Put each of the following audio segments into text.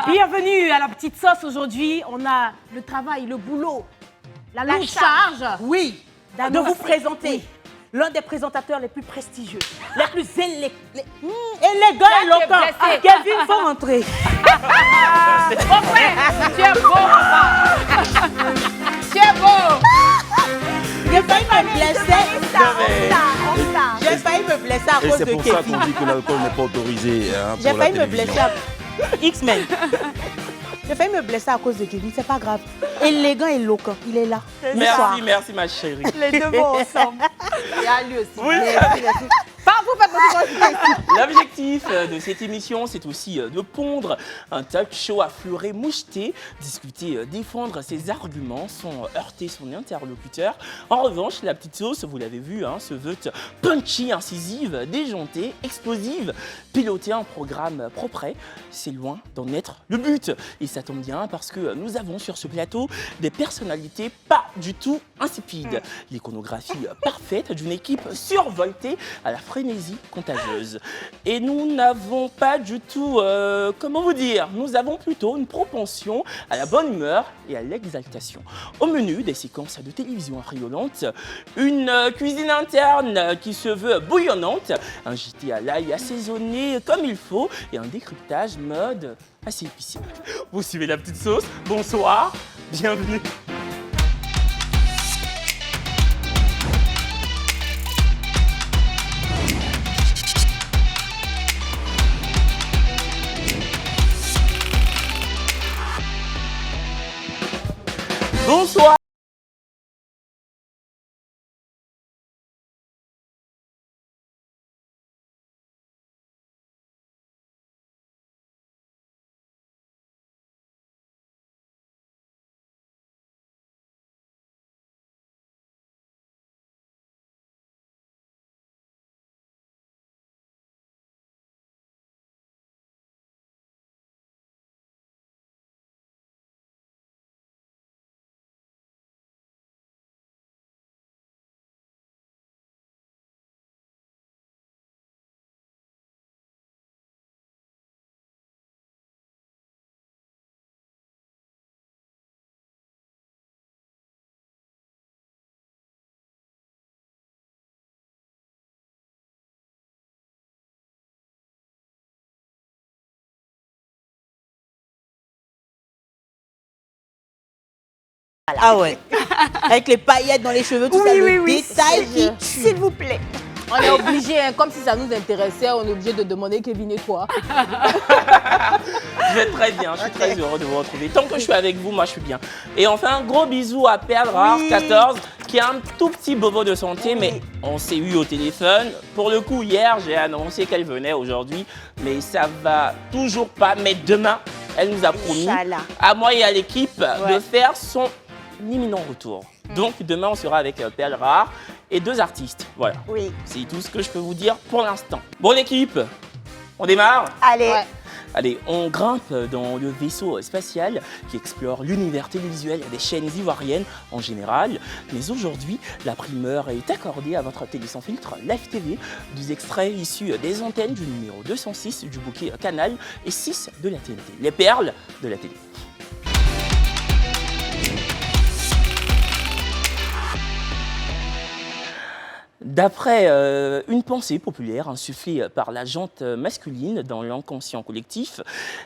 Bienvenue à la petite sauce. Aujourd'hui, on a le travail, le boulot, la lourde charge. Oui, de vous présenter l'un des présentateurs les plus prestigieux, les plus élégants et éloquents. Kevin, faut rentrer. Mon frère, tu es beau, papa. Tu es beau. J'ai failli me blesser. J'ai failli me blesser à Et cause c'est de pour ça Kevin. qu'on dit que l'alcool n'est pas autorisé. Hein, J'ai pour la failli me télévision. blesser à X-Men. J'ai failli me blesser à cause de Kevin, c'est pas grave. Élégant et éloquent, il est là. Merci, merci ma chérie. Les deux vont ensemble. Il y a lui aussi. Oui. Merci. Pas vous faites votre L'objectif de cette émission, c'est aussi de pondre un talk show à fleuret moucheté, discuter, défendre ses arguments sans heurter son interlocuteur. En revanche, la petite sauce, vous l'avez vu, hein, se veut punchy, incisive, déjantée, explosive, piloter un programme propre. C'est loin d'en être le but. Et ça tombe bien parce que nous avons sur ce plateau des personnalités pas du tout insipides. L'iconographie parfaite d'une équipe survoltée à la frénésie contagieuse. Et nous n'avons pas du tout, comment vous dire, nous avons plutôt une propension à la bonne humeur et à l'exaltation. Au menu, des séquences de télévision affriolantes, une cuisine interne qui se veut bouillonnante, un JT à l'ail assaisonné comme il faut et un décryptage mode assez épicé. Vous suivez la petite sauce, bonsoir, bienvenue. Bonsoir. Ah ouais. Avec les paillettes dans les cheveux, tout ça, le détail qui tue. S'il vous plaît. On est obligé, hein, comme si ça nous intéressait, on est obligé de demander Kevin et toi. Je vais très bien, je suis très heureux de vous retrouver. Tant que je suis avec vous, moi je suis bien. Et enfin, un gros bisou à Perle Rare 14, qui a un tout petit bobo de santé, mais on s'est eu au téléphone. Pour le coup, hier, j'ai annoncé qu'elle venait aujourd'hui, mais ça va toujours pas. Mais demain, elle nous a promis, à moi et à l'équipe, de faire son imminent retour. Donc demain, on sera avec Perle Rare et 2 artistes. Voilà. Oui. C'est tout ce que je peux vous dire pour l'instant. Bon, l'équipe, on démarre ? Allez. Ouais. Allez, on grimpe dans le vaisseau spatial qui explore l'univers télévisuel des chaînes ivoiriennes en général. Mais aujourd'hui, la primeur est accordée à votre télé sans filtre Live TV, des extraits issus des antennes du numéro 206 du bouquet Canal et 6 de la TNT. Les perles de la télé. D'après une pensée populaire insufflée par la jante masculine dans l'inconscient collectif,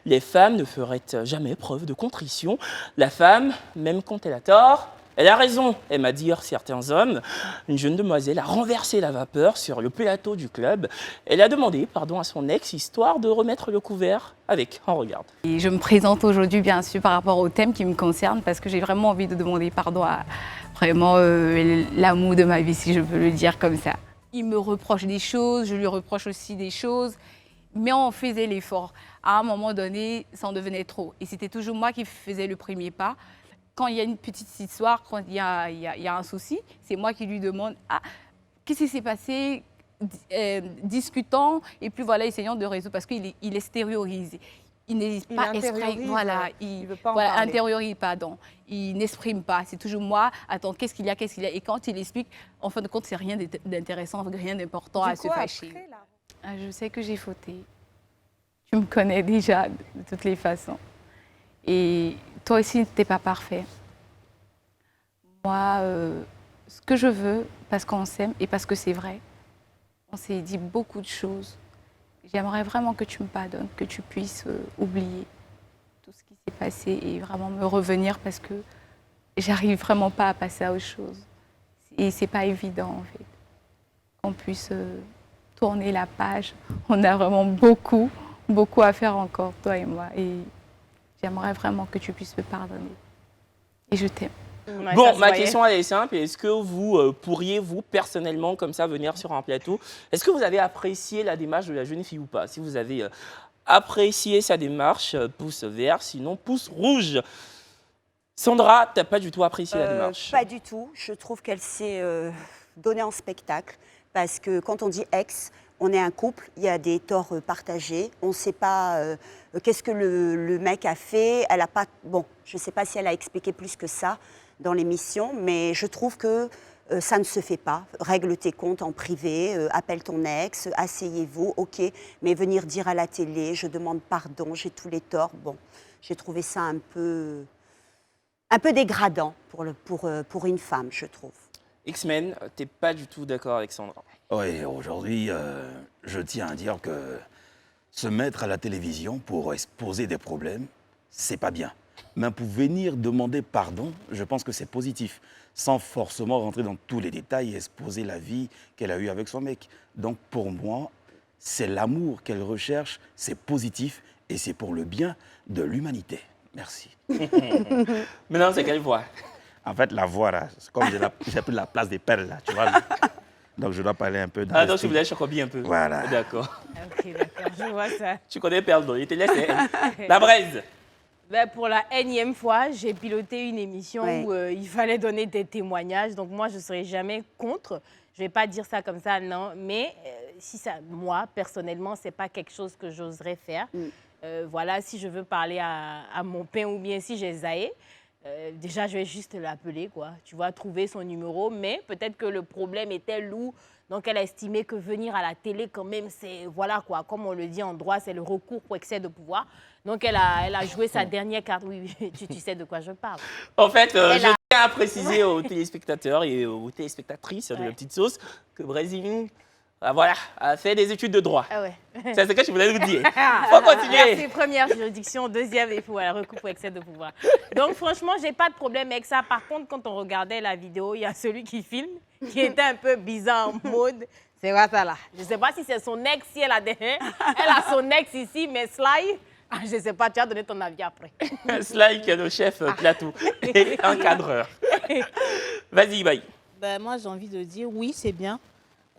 les femmes ne feraient jamais preuve de contrition. La femme, même quand elle a tort, elle a raison, aiment à dire certains hommes. Une jeune demoiselle a renversé la vapeur sur le plateau du club. Elle a demandé pardon à son ex, histoire de remettre le couvert avec. On regarde. Et je me présente aujourd'hui, bien sûr, par rapport au thème qui me concerne, parce que j'ai vraiment envie de demander pardon à vraiment l'amour de ma vie, si je peux le dire comme ça. Il me reproche des choses, je lui reproche aussi des choses, mais on faisait l'effort. À un moment donné, ça en devenait trop. Et c'était toujours moi qui faisais le premier pas. Quand il y a une petite histoire, quand il y a un souci, c'est moi qui lui demande « Ah, qu'est-ce qui s'est passé ?» Discutons et puis voilà, essayons de résoudre parce qu'il extériorise. Il n'hésite pas à exprimer. Voilà, il veut pas voilà, intériorise, pardon. Il n'exprime pas. C'est toujours moi. Attends, qu'est-ce qu'il y a, qu'est-ce qu'il y a. Et quand il explique, en fin de compte, c'est rien d'intéressant, rien d'important à se fâcher. Après, là je sais que j'ai fauté. Tu me connais déjà de toutes les façons. Et toi aussi, t'es pas parfait. Moi, ce que je veux, parce qu'on s'aime et parce que c'est vrai, on s'est dit beaucoup de choses. J'aimerais vraiment que tu me pardonnes, que tu puisses oublier tout ce qui s'est passé et vraiment me revenir parce que j'arrive vraiment pas à passer à autre chose. Et c'est pas évident, en fait, qu'on puisse tourner la page. On a vraiment beaucoup à faire encore, toi et moi. Et j'aimerais vraiment que tu puisses me pardonner. Et je t'aime. Ouais, Bon, ça se ma voyait. question elle est simple. Est-ce que vous pourriez, vous, personnellement, comme ça, venir sur un plateau? Est-ce que vous avez apprécié la démarche de la jeune fille ou pas? Si vous avez apprécié sa démarche, pouce vert, sinon pouce rouge. Sandra, t'as pas du tout apprécié la démarche? Pas du tout. Je trouve qu'elle s'est donnée en spectacle. Parce que quand on dit ex, on est un couple, il y a des torts partagés. On ne sait pas qu'est-ce que le mec a fait. Elle a pas. Bon, je ne sais pas si elle a expliqué plus que ça dans l'émission, mais je trouve que ça ne se fait pas. Règle tes comptes en privé, appelle ton ex, asseyez-vous, ok. Mais venir dire à la télé, je demande pardon, j'ai tous les torts. Bon, j'ai trouvé ça un peu dégradant pour une femme, je trouve. X-Men, t'es pas du tout d'accord avec Sandra? Oui, aujourd'hui, je tiens à dire que se mettre à la télévision pour exposer des problèmes, c'est pas bien. Mais pour venir demander pardon, je pense que c'est positif, sans forcément rentrer dans tous les détails et exposer la vie qu'elle a eue avec son mec. Donc pour moi, c'est l'amour qu'elle recherche, c'est positif et c'est pour le bien de l'humanité. Merci. Maintenant, c'est quelle voix? En fait, la voix, là, c'est comme j'ai pris la place des perles, là, tu vois. Donc je dois parler un peu dans Ah, donc l'esprit. tu voulais chocobi un peu. Voilà. D'accord. Ok, d'accord, je vois ça. Tu connais Perdon, il te laisse. La braise. Ben, pour la énième fois, j'ai piloté une émission Ouais. où il fallait donner des témoignages. Donc moi, je ne serai jamais contre. Je ne vais pas dire ça comme ça, non. Mais si ça, moi, personnellement, ce n'est pas quelque chose que j'oserais faire. Voilà, si je veux parler à mon père ou bien si j'ai Zaé, déjà, je vais juste l'appeler, quoi. Tu vois, trouver son numéro. Mais peut-être que le problème était lourd. Donc, elle a estimé que venir à la télé, quand même, c'est, voilà, quoi. Comme on le dit en droit, c'est le recours pour excès de pouvoir. Donc, elle a joué sa dernière carte. Oui, oui, tu sais de quoi je parle. En fait, je Elle a- tiens à préciser aux téléspectateurs et aux téléspectatrices de la Ouais. petite sauce que Brésil, voilà, a fait des études de droit. Ah ouais. C'est ce que je voulais vous dire. Faut continuer. Merci, première juridiction, deuxième, il faut un recours pour excès de pouvoir. Donc, franchement, j'ai pas de problème avec ça. Par contre, quand on regardait la vidéo, il y a celui qui filme, qui était un peu bizarre en mode. C'est quoi ça là? Je sais pas si c'est son ex, si elle a son ex ici, mais Sly, je sais pas, tu as donné ton avis après. Sly, qui est le chef plateau et encadreur. Vas-y, bye. Ben, moi, j'ai envie de dire oui, c'est bien.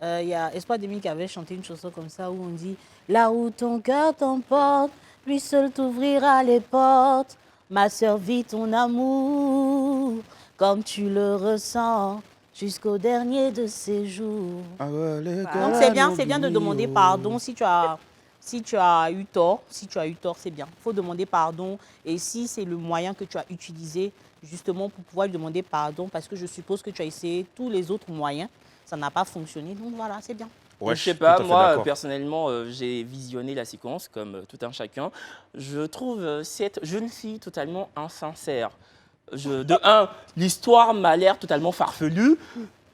Il y a Espoir Demi qui avait chanté une chanson comme ça où on dit « Là où ton cœur t'emporte, lui seul t'ouvrira les portes. Ma sœur, vis ton amour comme tu le ressens jusqu'au dernier de ses jours. » Donc c'est bien de demander pardon si tu as eu tort. Si tu as eu tort, c'est bien. Il faut demander pardon. Et si c'est le moyen que tu as utilisé justement pour pouvoir lui demander pardon, parce que je suppose que tu as essayé tous les autres moyens, ça n'a pas fonctionné. Donc voilà, c'est bien. Ouais, je sais suis pas, tout à fait moi d'accord. personnellement, j'ai visionné la séquence comme tout un chacun. Je trouve cette jeune fille totalement insincère. De un, l'histoire m'a l'air totalement farfelue.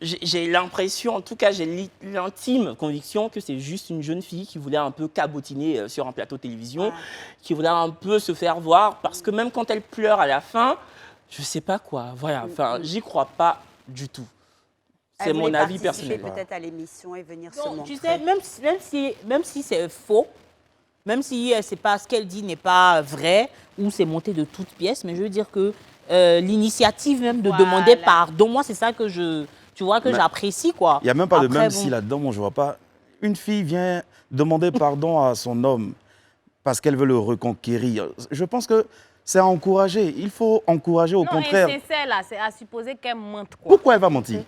J'ai l'impression, en tout cas, j'ai l'intime conviction que c'est juste une jeune fille qui voulait un peu cabotiner sur un plateau de télévision, qui voulait un peu se faire voir, parce que même quand elle pleure à la fin, je sais pas quoi. Voilà, enfin, j'y crois pas du tout. C'est Elle mon voulait avis participer personnel. peut-être à l'émission et venir se Donc, montrer. tu sais, même si c'est faux, même si c'est pas ce qu'elle dit n'est pas vrai ou c'est monté de toutes pièces, mais je veux dire que l'initiative même de Voilà. demander pardon, moi c'est ça que tu vois que Mais j'apprécie quoi. Il n'y a même pas de Après, même bon. si là-dedans, moi je vois pas. Une fille vient demander pardon à son homme parce qu'elle veut le reconquérir. Je pense que c'est à encourager. Il faut encourager au Non, contraire. et c'est là, c'est à supposer qu'elle mente, quoi. Pourquoi elle va mentir?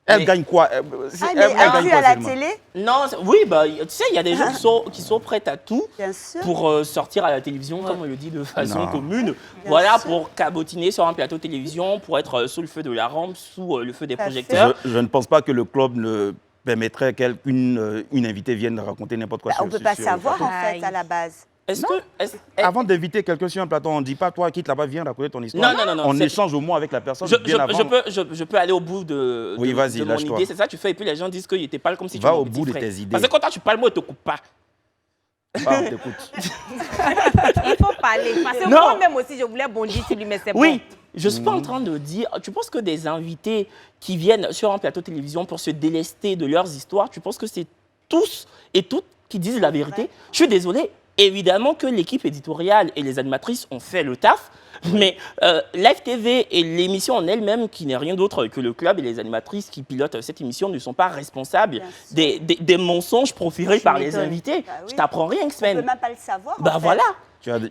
Elle Mais- gagne quoi? Ah, Elle mais gagne as-tu quoi, à la seulement? télé? Non, oui, bah, tu sais, il y a des gens qui sont prêts à tout Bien sûr. pour sortir à la télévision, comme on le dit de façon Non. commune. Voilà, sûr. pour cabotiner sur un plateau de télévision, pour être sous le feu de la rampe, sous le feu des Tout à fait. projecteurs. Je ne pense pas que le club ne permettrait qu'une invitée vienne raconter n'importe quoi Bah, on ne peut pas sur le savoir plateau. en fait à la base. Est-ce Non. que... Avant d'inviter quelqu'un sur un plateau, on ne dit pas, toi, quitte là-bas, viens raconter ton histoire. Non, On c'est- échange au moins avec la personne je, bien avant. je peux aller au bout de, Oui, de- vas-y, de mon lâche-toi. idée, c'est ça que tu fais, et puis les gens disent qu'il te parle comme si tu Va étais mon au petit bout de frère. tes idées. Parce que quand toi tu parles, moi, je ne te coupe pas. Ah, on t'écoute. Il faut parler. Parce que Non. moi-même aussi, je voulais bondir sur lui, mais c'est Oui, bon. je ne suis pas en train de dire... Tu penses que des invités qui viennent sur un plateau de télévision pour se délester de leurs histoires, tu penses que c'est tous et toutes qui disent la vérité? Je suis désolée. Évidemment que l'équipe éditoriale et les animatrices ont fait le taf, mais Live TV et l'émission en elle-même, qui n'est rien d'autre que le club et les animatrices qui pilotent cette émission, ne sont pas responsables des mensonges proférés Tu par les m'étonnes. invités. Bah oui. Je t'apprends rien, On ne X-Men. peut même pas le savoir. en Bah fait. voilà.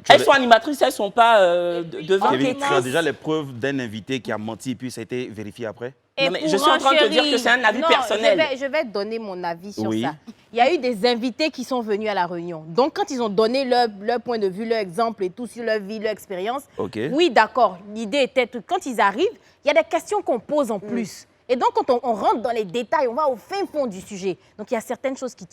Elles sont animatrices, elles ne sont pas devant. Kevin, tu as Enquêtrice. déjà les preuves d'un invité qui a menti et puis ça a été vérifié après? Non, mais je suis en train de te dire que c'est un avis Non, personnel. Je vais donner mon avis sur Oui. ça. Il y a eu des invités qui sont venus à la réunion. Donc, quand ils ont donné leur point de vue, leur exemple et tout sur leur vie, leur expérience, Ok. oui, d'accord. L'idée était que quand ils arrivent, il y a des questions qu'on pose en plus. Et donc, quand on rentre dans les détails, on va au fin fond du sujet. Donc, il y a certaines choses qui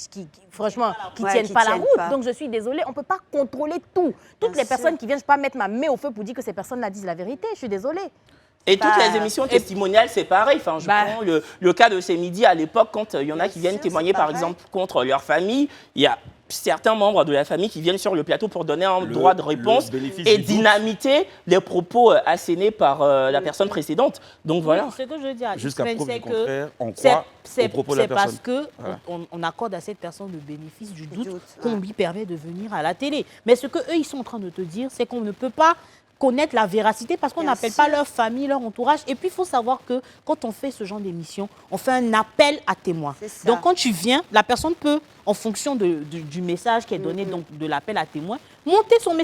franchement, qui Ouais, tiennent qui pas la tiennent route. pas. Donc, je suis désolée, on ne peut pas contrôler tout. Toutes Bien les personnes sûr. qui viennent, je ne peux pas mettre ma main au feu pour dire que ces personnes-là disent la vérité. Je suis désolée. Et toutes Bah, les émissions testimoniales, c'est pareil. Enfin, je Bah. prends le cas de ces midis à l'époque, quand il y en a Bien qui viennent sûr, témoigner, c'est par pareil. exemple, contre leur famille. Il y a certains membres de la famille qui viennent sur le plateau pour donner un droit de réponse le bénéfice et du doute. dynamiter les propos assénés par la personne précédente. Donc voilà. Oui, ce que je veux dire, Jusqu'à X-Men, preuve c'est du que contraire, on c'est- croit aux c'est propos de la c'est parce personne. que Voilà. on accorde à cette personne le bénéfice du doute doute, qu'on ouais. lui permet de venir à la télé. Mais ce que eux ils sont en train de te dire, c'est qu'on ne peut pas connaître la véracité parce qu'on Bien n'appelle sûr. pas leur famille, leur entourage. Et puis il faut savoir que quand on fait ce genre d'émission, on fait un appel à témoins. C'est ça. Donc quand tu viens, la personne peut, en fonction du message qui est donné, donc de l'appel à témoins, monter son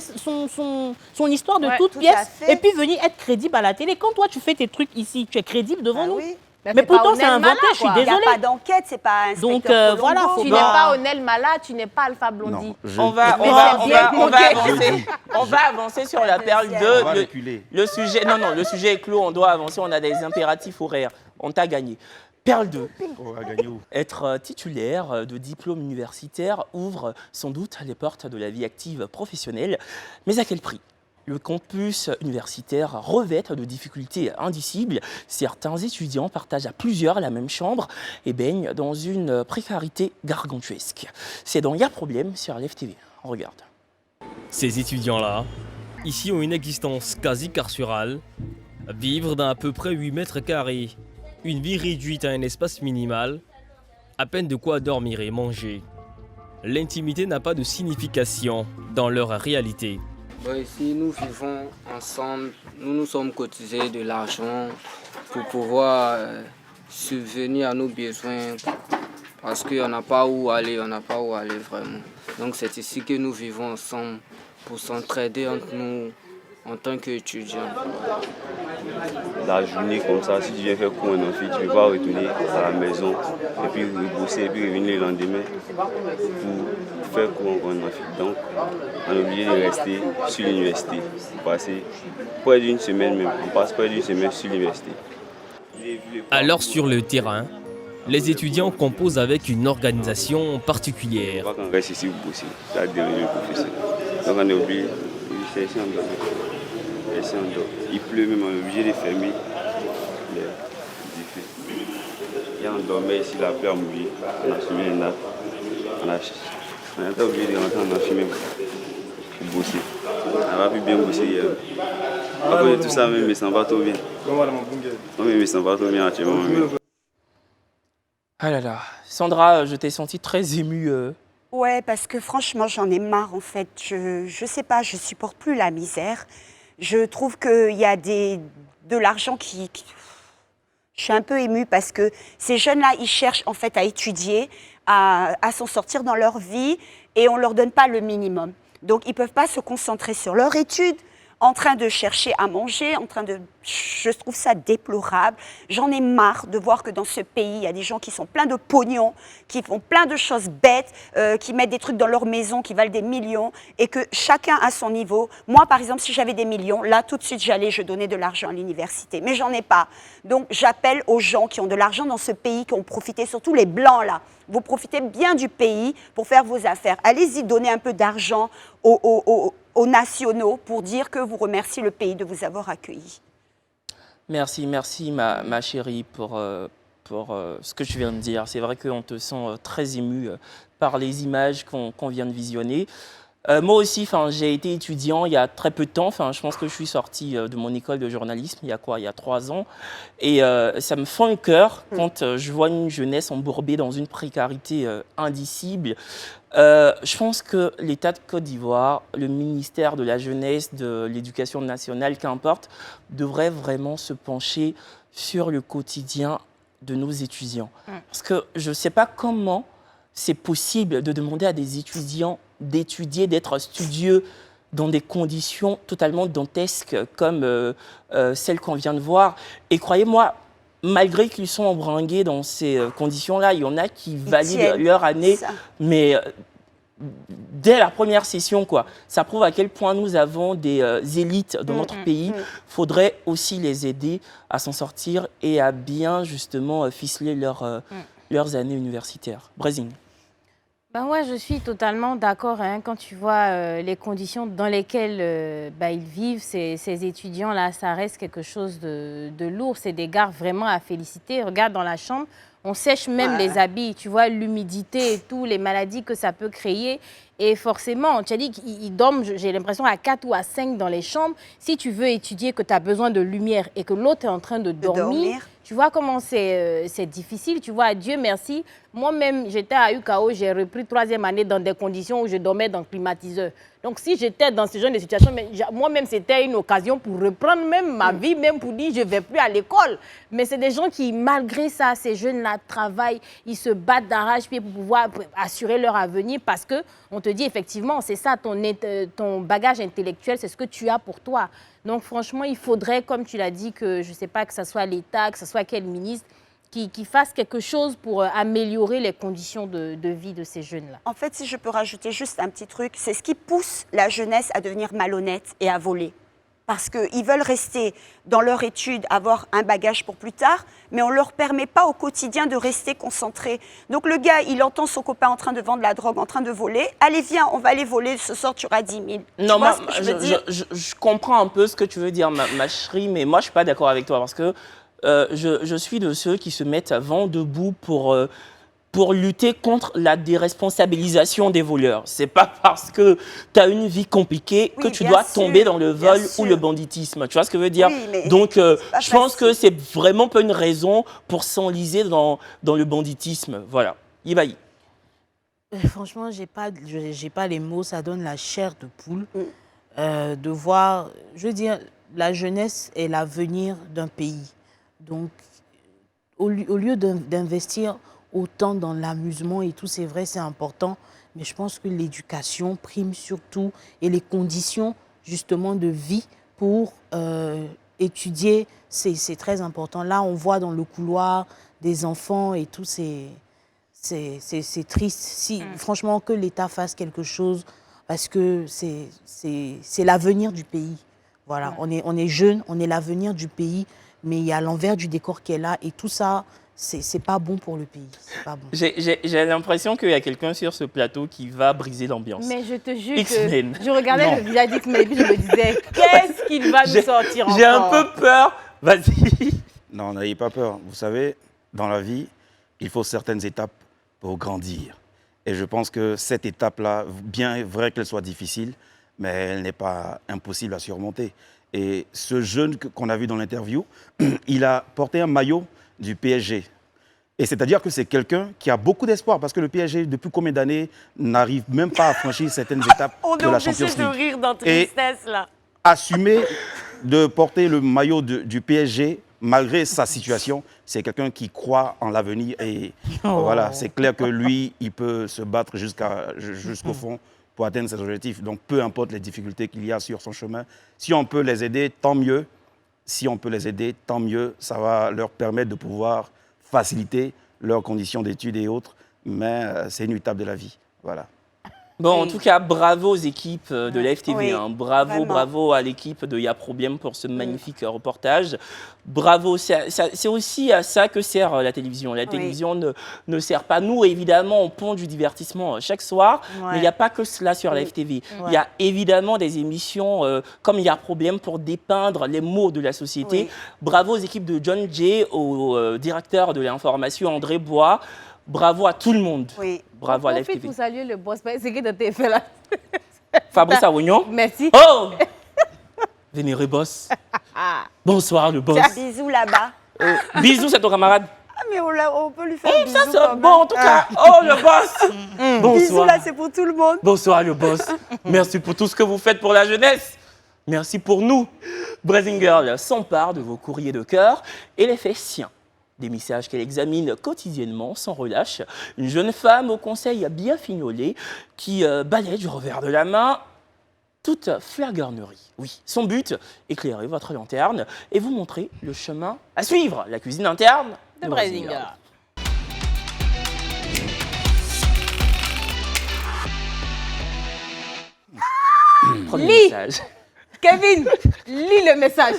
histoire de Ouais, toute tout à pièce fait. et puis venir être crédible à la télé. Quand toi tu fais tes trucs ici, tu es crédible devant Ah nous. oui. Mais c'est pas pourtant, c'est Onel inventé, Mala, je suis quoi. Il n'y a désolée. pas d'enquête, c'est pas un Donc, inspecteur voilà, Colombo. faut Tu Bah. n'es pas Onel Mala, tu n'es pas Alpha Blondie. Non, On va avancer. On va avancer sur la perle On va 2. reculer. Le sujet, non, le sujet est clos, on doit avancer, on a des impératifs horaires. On t'a gagné. Perle 2. On va gagner où? Être titulaire de diplôme universitaire ouvre sans doute les portes de la vie active professionnelle, mais à quel prix? Le campus universitaire revêt de difficultés indicibles. Certains étudiants partagent à plusieurs la même chambre et baignent dans une précarité gargantuesque. C'est dans Y a problème sur Live TV. On regarde. Ces étudiants-là, ici, ont une existence quasi carcérale, vivre dans à peu près 8 mètres carrés, une vie réduite à un espace minimal, à peine de quoi dormir et manger. L'intimité n'a pas de signification dans leur réalité. Bon, ici, nous vivons ensemble. Nous nous sommes cotisés de l'argent pour pouvoir subvenir à nos besoins parce qu'on n'a pas où aller, vraiment. Donc c'est ici que nous vivons ensemble pour s'entraider entre nous en tant qu'étudiants. La journée comme ça, si tu viens faire cours en amphi, tu ne peux pas retourner à la maison et puis rebosser et puis revenir le lendemain pour faire cours en amphi. Donc, on est obligé de rester sur l'université pour passer près d'une semaine même. On passe près d'une semaine sur l'université. Alors sur le terrain, les étudiants composent avec une organisation particulière. On reste ici pour bosser, la dernière le professeur. Donc on est obligé de chercher en dehors. Il pleut même, on est obligé de fermer les feux. Et on dormait ici, la pluie a mouillé, on a fumé les nappes. On a été obligé de rentrer en amphi même pour bosser. On n'a pas pu bien bosser hier. Après tout ça, même, mais ça va trop bien. Oui, mais ça va trop bien actuellement. Ah là là. Sandra, je t'ai senti très émue. Ouais, parce que franchement, j'en ai marre en fait. Je sais pas, je supporte plus la misère. Je trouve qu'il y a de l'argent qui... Je suis un peu émue parce que ces jeunes-là, ils cherchent en fait à étudier, à s'en sortir dans leur vie et on ne leur donne pas le minimum. Donc, ils ne peuvent pas se concentrer sur leur étude. en train de chercher à manger, je trouve ça déplorable. J'en ai marre de voir que dans ce pays, il y a des gens qui sont pleins de pognon, qui font plein de choses bêtes, qui mettent des trucs dans leur maison qui valent des millions et que chacun à son niveau. Moi, par exemple, si j'avais des millions, là, tout de suite, je donnais de l'argent à l'université. Mais j'en ai pas. Donc, j'appelle aux gens qui ont de l'argent dans ce pays, qui ont profité, surtout les Blancs, là. Vous profitez bien du pays pour faire vos affaires. Allez-y, donnez un peu d'argent aux nationaux pour dire que vous remerciez le pays de vous avoir accueillis. Merci, merci ma chérie pour ce que tu viens de dire. C'est vrai qu'on te sent très ému par les images qu'on vient de visionner. Moi aussi, j'ai été étudiant il y a très peu de temps. Je pense que je suis sorti de mon école de journalisme il y a 3 ans. Et ça me fend le cœur quand je vois une jeunesse embourbée dans une précarité indicible. Je pense que l'État de Côte d'Ivoire, le ministère de la Jeunesse, de l'Éducation nationale, qu'importe, devrait vraiment se pencher sur le quotidien de nos étudiants. Parce que je ne sais pas comment c'est possible de demander à des étudiants d'étudier, d'être studieux dans des conditions totalement dantesques comme celles qu'on vient de voir. Et croyez-moi, malgré qu'ils sont embringués dans ces conditions-là, il y en a qui valident leur année, mais dès la première session, quoi. Ça prouve à quel point nous avons des élites dans notre pays. Il faudrait aussi les aider à s'en sortir et à bien, justement, ficeler leurs années universitaires. Brésil. Ben ouais, je suis totalement d'accord. Quand tu vois les conditions dans lesquelles ils vivent, ces étudiants-là, ça reste quelque chose de lourd. C'est des gars vraiment à féliciter. Regarde dans la chambre, on sèche même les habits. Tu vois, l'humidité et tout, les maladies que ça peut créer. Et forcément, tu as dit qu'ils dorment, j'ai l'impression, à 4 ou à 5 dans les chambres. Si tu veux étudier, que tu as besoin de lumière et que l'autre est en train de dormir, tu vois comment c'est difficile. Tu vois, Dieu merci. Moi-même, j'étais à UKO, j'ai repris 3e année dans des conditions où je dormais dans le climatiseur. Donc, si j'étais dans ce genre de situation, moi-même, c'était une occasion pour reprendre même ma vie, même pour dire je ne vais plus à l'école. Mais c'est des gens qui, malgré ça, ces jeunes-là travaillent, ils se battent d'arrache-pied pour pouvoir assurer leur avenir parce qu'on te dit effectivement, c'est ça, ton bagage intellectuel, c'est ce que tu as pour toi. Donc, franchement, il faudrait, comme tu l'as dit, que je ne sais pas, que ce soit l'État, que ce soit quel ministre, qui fasse quelque chose pour améliorer les conditions de vie de ces jeunes-là. En fait, si je peux rajouter juste un petit truc, c'est ce qui pousse la jeunesse à devenir malhonnête et à voler. Parce qu'ils veulent rester dans leur étude, avoir un bagage pour plus tard, mais on ne leur permet pas au quotidien de rester concentrés. Donc le gars, il entend son copain en train de vendre la drogue, en train de voler. Allez, viens, on va aller voler, ce soir tu auras 10 000. Non, je comprends un peu ce que tu veux dire, ma chérie, mais moi je ne suis pas d'accord avec toi parce que je suis de ceux qui se mettent vent debout pour lutter contre la déresponsabilisation des voleurs. Ce n'est pas parce que tu as une vie compliquée que tu dois tomber dans le vol ou le banditisme. Tu vois ce que je veux dire? Donc, je pense que c'est vraiment pas une raison pour s'enliser dans le banditisme. Voilà. Ibaï. Franchement, j'ai pas les mots. Ça donne la chair de poule de voir... Je veux dire, la jeunesse est l'avenir d'un pays. Donc, au lieu d'investir autant dans l'amusement et tout, c'est vrai, c'est important, mais je pense que l'éducation prime surtout et les conditions justement de vie pour étudier, c'est très important. Là, on voit dans le couloir des enfants et tout, c'est triste. Si, franchement, que l'État fasse quelque chose, parce que c'est l'avenir du pays. Voilà, on est jeunes, on est l'avenir du pays, mais il y a l'envers du décor qui est là et tout ça, c'est pas bon pour le pays. Pas bon. J'ai l'impression qu'il y a quelqu'un sur ce plateau qui va briser l'ambiance. Mais je te jure que je regardais le village d'X-Men et puis je me disais, qu'est-ce qu'il va nous sortir encore? J'ai un peu peur. Vas-y. Non, n'ayez pas peur. Vous savez, dans la vie, il faut certaines étapes pour grandir. Et je pense que cette étape-là, bien vrai qu'elle soit difficile, mais elle n'est pas impossible à surmonter. Et ce jeune qu'on a vu dans l'interview, il a porté un maillot du PSG. Et c'est-à-dire que c'est quelqu'un qui a beaucoup d'espoir, parce que le PSG, depuis combien d'années, n'arrive même pas à franchir certaines étapes de la Champions League. On est obligé de rire dans tristesse, là. Assumer de porter le maillot du PSG, malgré sa situation, c'est quelqu'un qui croit en l'avenir. Et voilà, c'est clair que lui, il peut se battre jusqu'au fond pour atteindre ses objectifs. Donc, peu importe les difficultés qu'il y a sur son chemin, si on peut les aider, tant mieux. Si on peut les aider, tant mieux. Ça va leur permettre de pouvoir faciliter leurs conditions d'études et autres. Mais c'est une étape de la vie. Voilà. Bon, en tout cas, bravo aux équipes de la FTV. Oui, Hein. Bravo, vraiment. bravo à l'équipe de Y'a Problème pour ce magnifique reportage. Bravo, c'est aussi à ça que sert la télévision. La télévision ne sert pas. Nous, évidemment, on pond du divertissement chaque soir, mais il n'y a pas que cela sur la FTV. Il y a évidemment des émissions comme Y'a Problème pour dépeindre les maux de la société. Bravo aux équipes de John Jay, au directeur de l'information André Bois. Bravo à tout le monde. Bravo à la FTV. pour saluer le boss. C'est qui de TF là? Fabrice Awognon. Merci. Oh Vénéré boss. Bonsoir le boss. Bisous là-bas. Bisous, c'est ton camarade. Ah, mais on peut lui faire bisous Ça, c'est quand bon, même. en tout cas. Oh, le boss. Bonsoir. Bisous là, c'est pour tout le monde. Bonsoir, le boss. Merci pour tout ce que vous faites pour la jeunesse. Merci pour nous. Brazzing Girl s'empare de vos courriers de cœur et les fait siens. Des messages qu'elle examine quotidiennement sans relâche. Une jeune femme au conseil bien fignolé qui balaie du revers de la main toute flagornerie. Oui, son but, éclairer votre lanterne et vous montrer le chemin à suivre. La cuisine interne de Brazzing Girl. Premier Lis. message. Kevin, lis le message.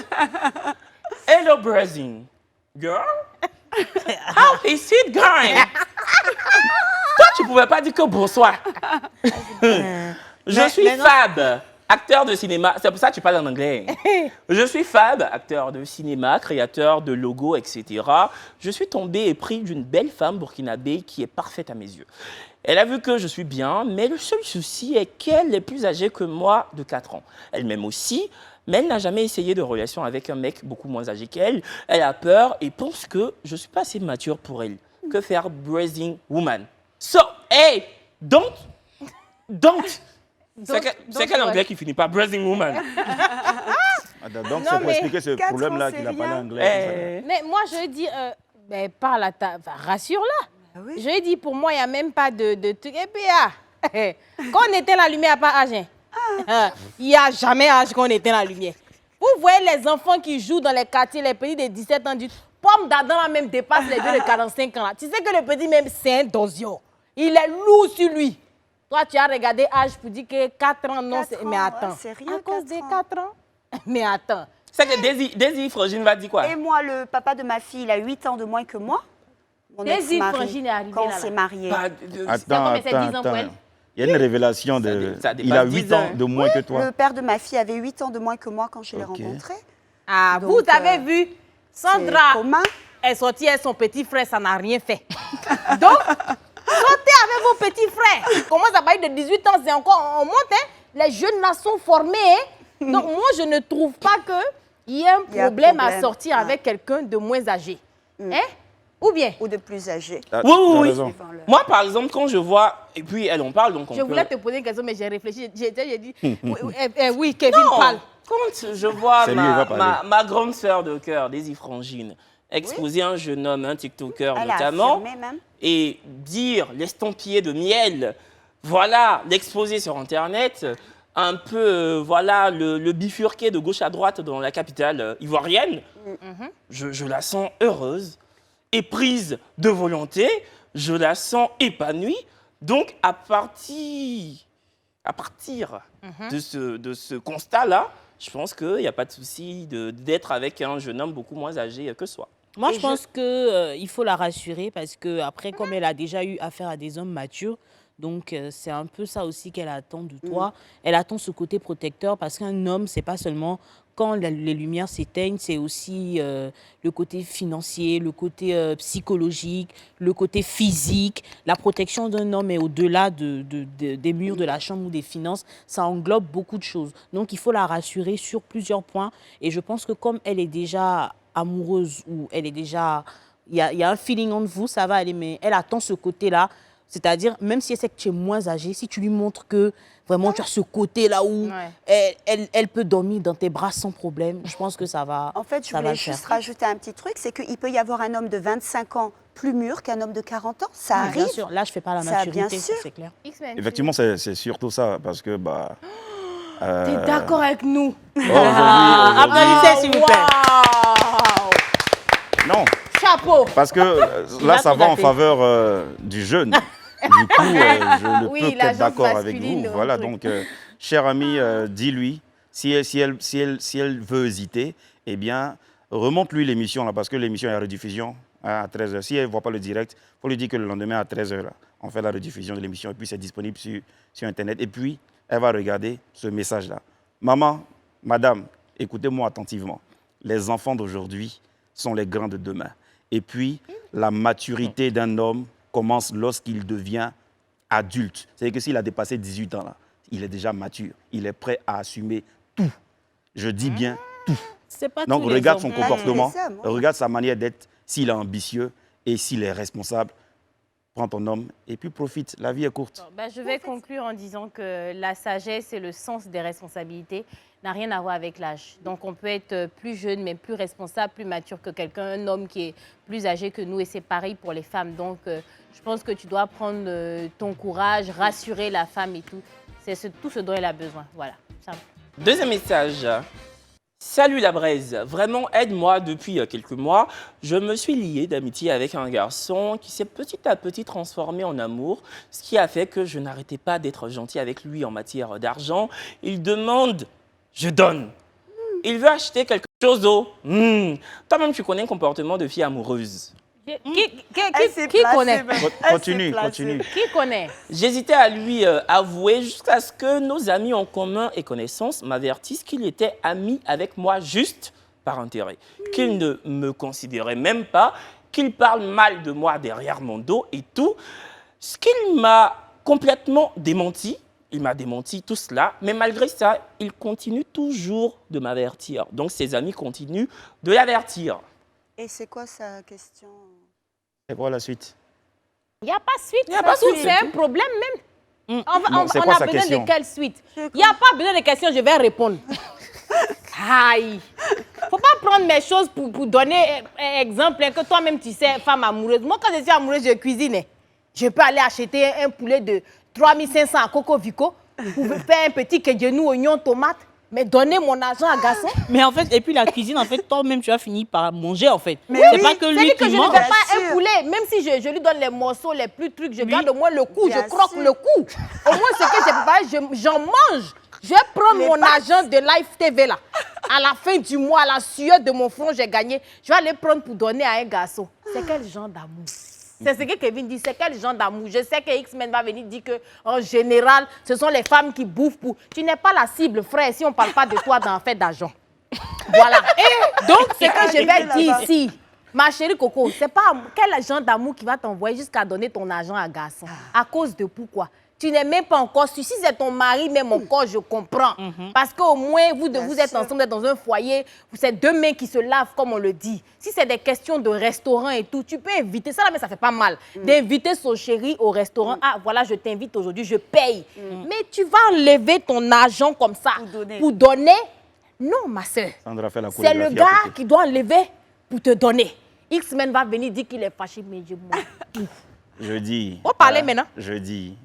Hello, Brazzing Girl. How is it going? Toi, tu pouvais pas dire que bonsoir. Je suis Fab, acteur de cinéma. C'est pour ça que tu parles en anglais. Je suis Fab, acteur de cinéma, créateur de logos, etc. Je suis tombé et pris d'une belle femme burkinabé qui est parfaite à mes yeux. Elle a vu que je suis bien, mais le seul souci est qu'elle est plus âgée que moi de 4 ans. Elle m'aime aussi, mais elle n'a jamais essayé de relation avec un mec beaucoup moins âgé qu'elle. Elle a peur et pense que je ne suis pas assez mature pour elle. Que faire, Brazzing Woman? So, hey, don't. C'est quel anglais qui finit par Brazzing Woman? Donc, c'est pour expliquer ce problème-là qu'il n'a pas l'anglais. Mais moi, je dis, parle à ta... Enfin, rassure-la. Je dis, pour moi, il n'y a même pas de truc. Et puis, quand on éteint la lumière, pas âge. Il n'y a jamais âge quand on éteint la lumière. Vous voyez les enfants qui jouent dans les quartiers, les petits de 17 ans, pomme d'Adam là même dépasse les vieux de 45 ans. Là. Tu sais que le petit même, c'est un dosio. Il est lourd sur lui. Toi, tu as regardé âge pour dire que 4 ans, non, mais attends. C'est rien, à cause des 4 ans. Mais attends. C'est que Daisy Frangine va dire quoi? Et moi, le papa de ma fille, il a 8 ans de moins que moi. Mon Daisy ex-mari, Frangine est arrivée quand on là, s'est là. mariés. Attends. Il y a une révélation de... Il a 8 ans de moins que toi. Le père de ma fille avait 8 ans de moins que moi quand je l'ai rencontré. Ah, Donc, vous avez vu, Sandra est sortie avec son petit frère, ça n'a rien fait. Donc, sortez avec vos petits frères. Ils commencent à parler de 18 ans, c'est encore, on monte, hein. Les jeunes là sont formés. Hein. Donc, moi, je ne trouve pas qu'il y ait un problème à sortir avec quelqu'un de moins âgé. Hein? Ou bien? Ou de plus âgé. Oui. Moi, par exemple, quand je vois... Et puis, elle en parle, donc on Je voulais te poser une question, mais j'ai réfléchi. J'ai dit, oui, Kevin parle. Quand je vois ma grande sœur de cœur, Daisy Frangine, exposer un jeune homme, un TikToker notamment, et dire l'estampillé de miel, voilà, l'exposer sur Internet, un peu, voilà, le bifurquer de gauche à droite dans la capitale ivoirienne, je la sens heureuse, éprise de volonté, je la sens épanouie. Donc, à partir de ce constat-là, je pense qu'il n'y a pas de souci d'être avec un jeune homme beaucoup moins âgé que soi. Moi, je pense qu'il faut la rassurer parce qu'après, comme elle a déjà eu affaire à des hommes matures, donc c'est un peu ça aussi qu'elle attend de toi. Elle attend ce côté protecteur parce qu'un homme, c'est pas seulement quand les lumières s'éteignent, c'est aussi le côté financier, le côté psychologique, le côté physique. La protection d'un homme est au-delà des murs de la chambre ou des finances. Ça englobe beaucoup de choses. Donc, il faut la rassurer sur plusieurs points. Et je pense que comme elle est déjà amoureuse ou elle est déjà... Il y a un feeling entre vous, ça va aller. Mais elle attend ce côté-là. C'est-à-dire, même si elle sait que tu es moins âgé, si tu lui montres que vraiment tu as ce côté-là où elle peut dormir dans tes bras sans problème, je pense que ça va. En fait, je voulais juste rajouter un petit truc, c'est qu'il peut y avoir un homme de 25 ans plus mûr qu'un homme de 40 ans. Ça Oui, arrive. bien sûr, là je fais pas la Ça, maturité, bien sûr. c'est clair. X-Men, Effectivement, c'est surtout ça, parce que bah. T'es d'accord avec nous? Applaudissez s'il vous plaît. Non, Chapeau. parce que là, ça va en faveur du jeune. Du coup, je ne Oui, peux la qu'être d'accord jante avec masculine, vous. le Voilà, truc. donc, cher ami, dis-lui, si elle veut hésiter, eh bien, remonte-lui l'émission, là, parce que l'émission est à rediffusion à 13h. Si elle ne voit pas le direct, il faut lui dire que le lendemain à 13h, on fait la rediffusion de l'émission, et puis c'est disponible sur Internet. Et puis, elle va regarder ce message-là. Maman, madame, écoutez-moi attentivement. Les enfants d'aujourd'hui sont les grands de demain. Et puis, la maturité d'un homme commence lorsqu'il devient adulte. C'est-à-dire que s'il a dépassé 18 ans, là, il est déjà mature. Il est prêt à assumer tout. Je dis bien tout. C'est pas Donc, tous les regarde hommes. son Pas tous comportement, les hommes, ouais. regarde sa manière d'être, s'il est ambitieux et s'il est responsable. Prends ton homme et puis profite. La vie est courte. Bon, je vais conclure en disant que la sagesse et le sens des responsabilités n'a rien à voir avec l'âge. Donc, on peut être plus jeune, mais plus responsable, plus mature que quelqu'un, un homme qui est plus âgé que nous. Et c'est pareil pour les femmes. Donc, je pense que tu dois prendre ton courage, rassurer la femme et tout. C'est tout ce dont elle a besoin. Voilà. Simple. Deuxième message. Salut la braise, vraiment aide-moi depuis quelques mois. Je me suis lié d'amitié avec un garçon qui s'est petit à petit transformé en amour, ce qui a fait que je n'arrêtais pas d'être gentil avec lui en matière d'argent. Il demande, je donne. Il veut acheter quelque chose Toi-même, tu connais le comportement de fille amoureuse. Qui connaît? Continue. Qui connaît? J'hésitais à lui avouer jusqu'à ce que nos amis en commun et connaissances m'avertissent qu'il était ami avec moi juste par intérêt, qu'il ne me considérait même pas, qu'il parle mal de moi derrière mon dos et tout, ce qu'il m'a complètement démenti. Il m'a démenti tout cela, mais malgré ça, il continue toujours de m'avertir. Donc ses amis continuent de l'avertir. Et c'est quoi sa question? C'est quoi la suite? Il n'y a pas de suite. Il y a pas de suite, C'est un problème même. On c'est a quoi sa besoin question? de quelle suite? Il n'y a pas besoin de questions, je vais répondre. Aïe. Faut pas prendre mes choses pour donner exemple, que toi-même tu sais, femme amoureuse. Moi, quand je suis amoureuse, je cuisine. Je peux aller acheter un poulet de 3500 à Coco Vico pour faire un petit quegenou, oignon, tomate. Mais donner mon argent à garçon. Mais en fait, et puis la cuisine, en fait, toi-même, tu as fini par manger, en fait. Mais C'est oui, pas que lui C'est-à-dire que qui je ne mange. fais pas Bien un sûr. poulet. Même si je lui donne les morceaux les plus trucs, je garde au moins le cou, Bien je croque sûr. le cou. Au moins, ce que j'ai préparé, j'en mange. Je vais prendre Les mon pâtes. argent de Live TV là. À la fin du mois, à la sueur de mon front, j'ai gagné. Je vais aller prendre pour donner à un garçon. C'est quel genre d'amour? C'est ce que Kevin dit, c'est quel genre d'amour? Je sais que X-Men va venir dire qu'en général, ce sont les femmes qui bouffent pour... Tu n'es pas la cible, frère, si on ne parle pas de toi dans fait d'argent. Voilà. Et donc, ce que je vais dire ici, ma chérie Coco, c'est pas quel genre d'amour qui va t'envoyer jusqu'à donner ton argent à garçon. À cause de pourquoi? Tu n'es même pas encore sûr. Si c'est ton mari, même encore, je comprends. Parce qu'au moins, vous êtes sûr. ensemble, vous êtes dans un foyer, c'est deux mains qui se lavent, comme on le dit. Si c'est des questions de restaurant et tout, tu peux inviter ça, là, mais ça fait pas mal. D'inviter son chéri au restaurant. Ah, voilà, je t'invite aujourd'hui, je paye. Mais tu vas enlever ton argent comme ça pour donner. Non, ma soeur. Sandra fait la C'est le chorégraphie à gars côté. qui doit enlever pour te donner. X-Men va venir dire qu'il est fâché, mais je m'en fous. Je dis. On va parler maintenant. Je dis.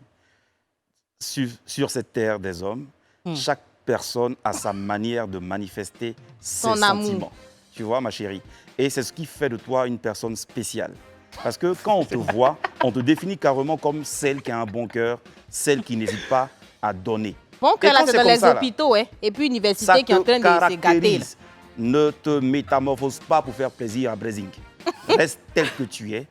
Sur cette terre des hommes, chaque personne a sa manière de manifester ses Son amour. sentiments. Tu vois, ma chérie? Et c'est ce qui fait de toi une personne spéciale. Parce que quand on te voit, on te définit carrément comme celle qui a un bon cœur, celle qui n'hésite pas à donner. Bon, que Et là, quand c'est c'est dans comme les ça, là, hôpitaux, hein. Et puis Ça université qui est en te train de se gâter. là. caractérise. Ne te métamorphose pas pour faire plaisir à Brésil. Reste tel que tu es.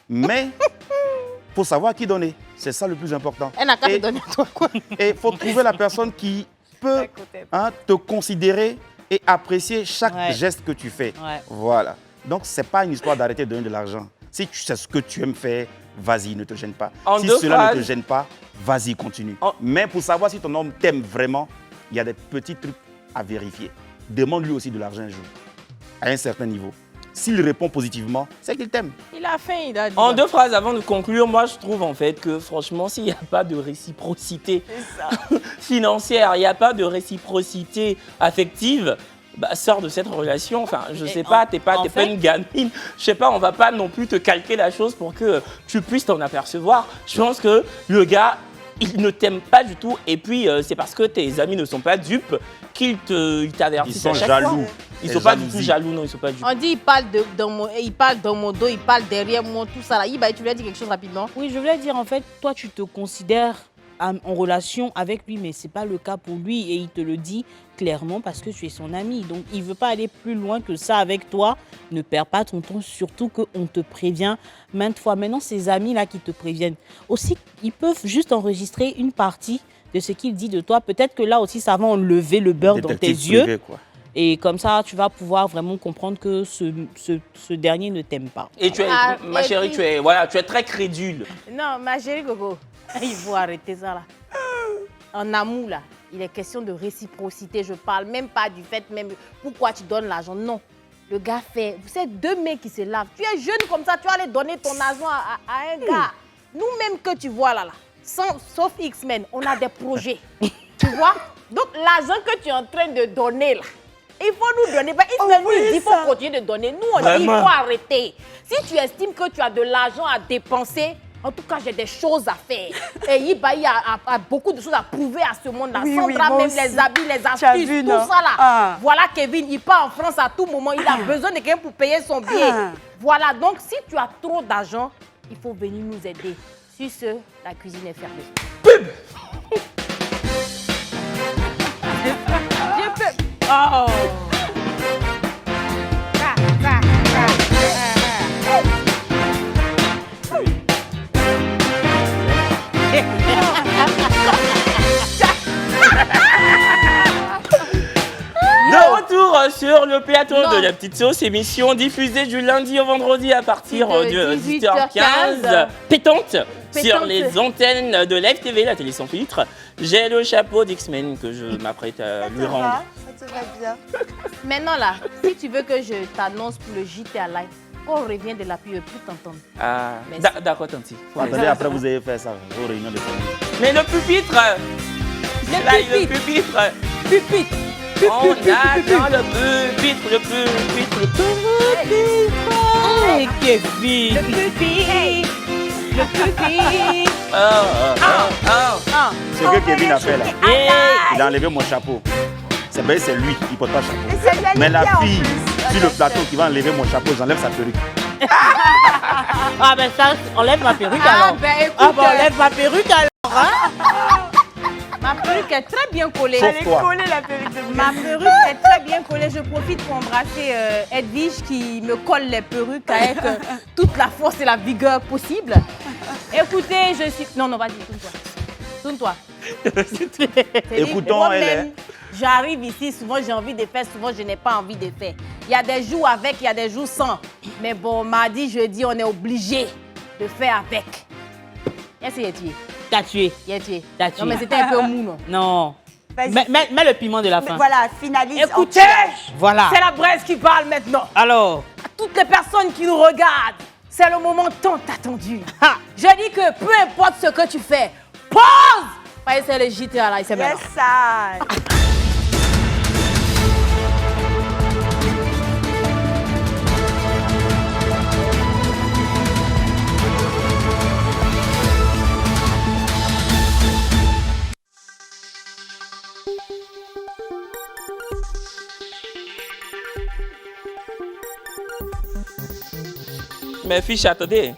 Mais il faut savoir à qui donner. C'est ça le plus important. Elle n'a qu'à te Et- donner à toi, quoi. Et il faut trouver la personne qui peut te considérer et apprécier chaque Ouais. geste que tu fais. Ouais. Voilà. Donc, ce n'est pas une histoire d'arrêter de donner de l'argent. Si tu sais ce que tu aimes faire, vas-y, ne te gêne pas. En Si deux cela ne te phrases. gêne pas, vas-y, continue. En- Mais pour savoir si ton homme t'aime vraiment, il y a des petits trucs à vérifier. Demande-lui aussi de l'argent un jour, à un certain niveau. S'il répond positivement, c'est qu'il t'aime. Il a faim, il a dit. En deux phrases avant de conclure, moi je trouve en fait que franchement, s'il n'y a pas de réciprocité financière, il n'y a pas de réciprocité affective, bah, sors de cette relation. Enfin, je sais Et pas, en t'es pas fait- une gamine. Je sais pas, on va pas non plus te calquer la chose pour que tu puisses t'en apercevoir. Je pense que le gars, il ne t'aime pas du tout. Et puis, c'est parce que tes amis ne sont pas dupes qu'ils t'avertissent. Ils sont à chaque jaloux. fois. Ils Et sont pas du jalousie. tout jaloux, non, ils sont pas dupes. On dit il parle dans mon dos, il parle derrière moi, tout ça là. Iba, tu voulais dire quelque chose rapidement? Oui, je voulais dire, en fait, toi, tu te considères en relation avec lui, mais ce n'est pas le cas pour lui. Et il te le dit clairement parce que tu es son ami. Donc, il ne veut pas aller plus loin que ça avec toi. Ne perds pas ton temps, surtout qu'on te prévient maintes fois. Maintenant, ces amis-là qui te préviennent, aussi, ils peuvent juste enregistrer une partie de ce qu'il dit de toi. Peut-être que là aussi, ça va enlever le beurre dans tes Détective yeux. privé, quoi. Et comme ça, tu vas pouvoir vraiment comprendre que ce dernier ne t'aime pas. Et tu es, Ah, ma et chérie, puis- tu es très crédule. Non, ma chérie Coco, il faut arrêter ça là. En amour là, il est question de réciprocité. Je parle même pas du fait même pourquoi tu donnes l'argent. Non. Le gars fait. Vous savez, deux mecs qui se lavent. Tu es jeune comme ça, tu vas aller donner ton argent à un gars. Nous-mêmes que tu vois là, sauf X-Men, on a des projets. Tu vois? Donc l'argent que tu es en train de donner là, il faut nous donner. X-Men nous dit qu'il faut continuer de donner. Nous, on dit il faut arrêter. Si tu estimes que tu as de l'argent à dépenser, en tout cas, j'ai des choses à faire. Et Ibaï a beaucoup de choses à prouver à ce monde-là. Oui, Sandra, moi même aussi. les habits, les Tu as astuces, vu, tout non? ça là. Ah. Voilà, Kevin, il part en France à tout moment. Il a besoin de quelqu'un pour payer son billet. Ah. Voilà, donc si tu as trop d'argent, il faut venir nous aider. Sur ce, la cuisine est fermée. Oh. De retour sur le plateau de la petite sauce, émission diffusée du lundi au vendredi à partir de 18h15. Pétante sur les antennes de Live TV, la télé sans filtre. J'ai le chapeau d'X-Men que je m'apprête à lui rendre. Ça te va bien. Maintenant là, si tu veux que je t'annonce pour le JT à live, on revient de la pub, je peux plus t'entendre. Ah, Merci. d'accord, Tanti. Attendez, après vous avez fait ça, vos réunions de famille. Mais le pupitre Le pupitre Pupitre. On a dans le pupitre. Hey, Kevin. Le pupitre. Le pupitre. Ce que Kevin a fait là, il a enlevé mon chapeau. C'est vrai, c'est lui, il porte pas de Et chapeau. c'est bien Mais la bien, en fille plus. sur le plateau qui va enlever mon chapeau, j'enlève sa perruque. Ah ben ça, enlève ma perruque alors. Ben écoute, Ah ben enlève ma perruque alors. ma perruque est très bien collée. Sauf Elle est toi. collée, la perruque de Ma perruque est très bien collée. Je profite pour embrasser Edwige qui me colle les perruques avec toute la force et la vigueur possible. Écoutez, je suis... Non, vas-y, tourne-toi. Écoutons, Moi-même, j'arrive ici, souvent j'ai envie de faire, souvent je n'ai pas envie de faire. Il y a des jours avec, il y a des jours sans. Mais bon, mardi, jeudi, on est obligé de faire avec. Est-ce qu'il est tué? T'as tué. Il est tué. T'as tué. Non, mais c'était un peu mou, non? Non. Vas-y. Mets le piment de la Mais fin. voilà, finalise. en Écoutez, Voilà. c'est la Bresse qui parle maintenant. Alors. À toutes les personnes qui nous regardent, c'est le moment tant attendu. Je dis que peu importe ce que tu fais, pause! Voyez, c'est le JT là, c'est Yes, maintenant. ça. Mes fiches, attendez.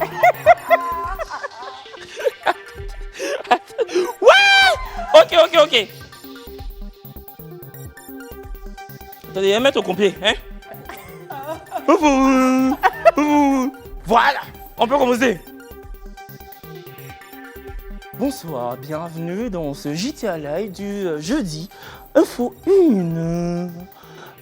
Ouais! Ok. Attendez, mettre au complet, hein? Voilà, on peut commencer. Bonsoir, bienvenue dans ce JT Live du jeudi. Info 1.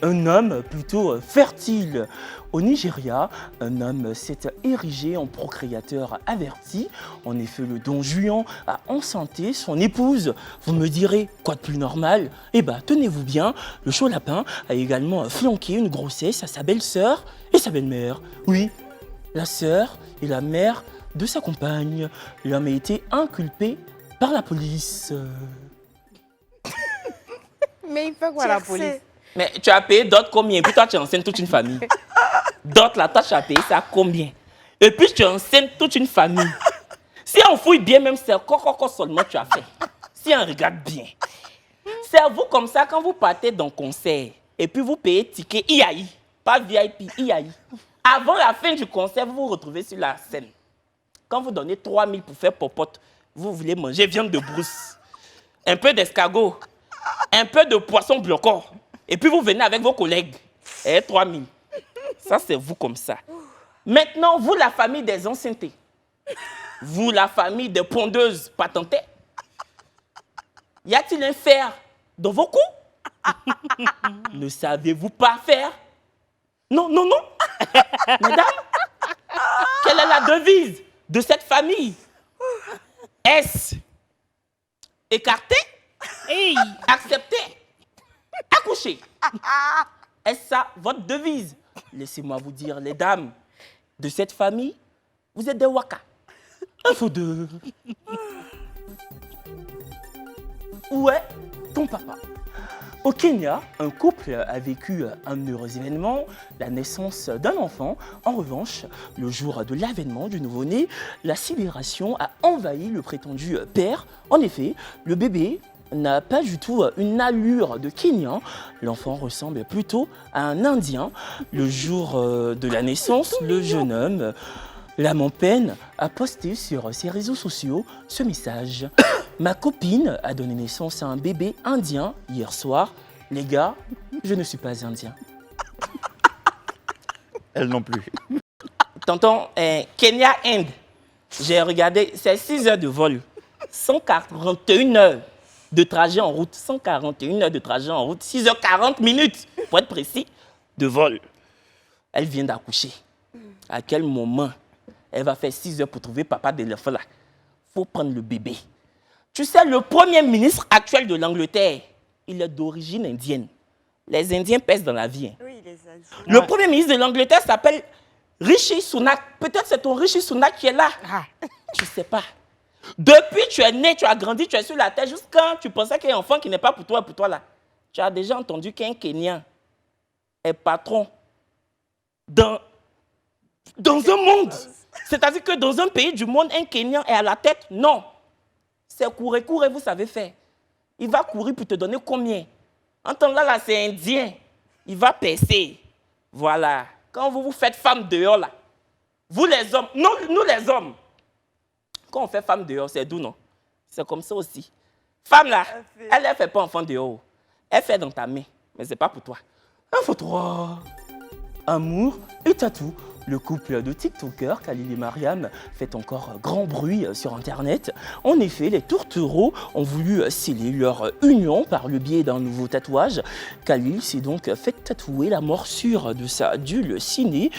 Un homme plutôt fertile au Nigeria, un homme s'est érigé en procréateur averti. En effet, le don Juan a enceinté son épouse. Vous me direz, quoi de plus normal? Eh bien, tenez-vous bien, le chaud lapin a également flanqué une grossesse à sa belle-sœur et sa belle-mère. Oui, la sœur et la mère de sa compagne. L'homme a été inculpé par la police. Mais il fait quoi la police? Mais tu as payé d'autres combien? Et puis toi, tu enseignes toute une famille. D'autres, là, toi, tu as payé ça combien? Et puis tu enseignes toute une famille. Si on fouille bien, même c'est quoi seulement tu as fait. Si on regarde bien. C'est à vous comme ça, quand vous partez dans le concert, et puis vous payez ticket IAI, pas VIP, IAI. Avant la fin du concert, vous vous retrouvez sur la scène. Quand vous donnez 3 000 pour faire popote, vous voulez manger viande de brousse, un peu d'escargot, un peu de poisson bloquant. Et puis vous venez avec vos collègues. Et 3 000. Ça, c'est vous comme ça. Maintenant, vous, la famille des anciennetés. Vous, la famille des pondeuses patentées. Y a-t-il un fer dans vos coups? Ne savez-vous pas faire? Non, non, non. Mesdames, quelle est la devise de cette famille? Est-ce écarté? Accepté? Accouché? Est-ce ça votre devise? Laissez-moi vous dire, les dames de cette famille, vous êtes des waka. Un faux deux. Où est ton papa? Au Kenya, un couple a vécu un heureux événement, la naissance d'un enfant. En revanche, le jour de l'avènement du nouveau-né, la sidération a envahi le prétendu père. En effet, le bébé n'a pas du tout une allure de Kenyan. L'enfant ressemble plutôt à un Indien. Le jour de la naissance, le jeune homme, l'âme en peine, a posté sur ses réseaux sociaux ce message. Ma copine a donné naissance à un bébé indien hier soir. Les gars, je ne suis pas indien. Elle non plus. Tonton, Kenya, Inde, j'ai regardé, c'est 6 heures de vol, 141 heures de trajet en route, 141 heures de trajet en route, 6h40 minutes, pour être précis, de vol. Elle vient d'accoucher. À quel moment elle va faire 6 heures pour trouver papa de l'enfant là? Faut prendre le bébé. Tu sais, le premier ministre actuel de l'Angleterre, il est d'origine indienne. Les Indiens pèsent dans la vie. Hein. Oui, les Indiens. Le premier ministre de l'Angleterre s'appelle Rishi Sunak. Peut-être c'est ton Rishi Sunak qui est là. Je ne sais pas. Depuis que tu es né, tu as grandi, tu es sur la terre, jusqu'à tu pensais qu'il y a un enfant qui n'est pas pour toi là. Tu as déjà entendu qu'un Kenyan est patron dans un monde. C'est-à-dire que dans un pays du monde, un Kenyan est à la tête? Non. C'est courir, vous savez faire. Il va courir pour te donner combien? Entends là, c'est indien. Il va percer. Voilà. Quand vous vous faites femme dehors là, vous les hommes, non, nous les hommes, quand on fait femme dehors, c'est doux, non? C'est comme ça aussi. Femme là, elle ne fait pas enfant dehors. Elle fait dans ta main, mais ce n'est pas pour toi. Un faut trois. Amour et tatou. Le couple de TikTokers, Khalil et Mariam, fait encore grand bruit sur Internet. En effet, les tourtereaux ont voulu sceller leur union par le biais d'un nouveau tatouage. Khalil s'est donc fait tatouer la morsure de sa dulcinée.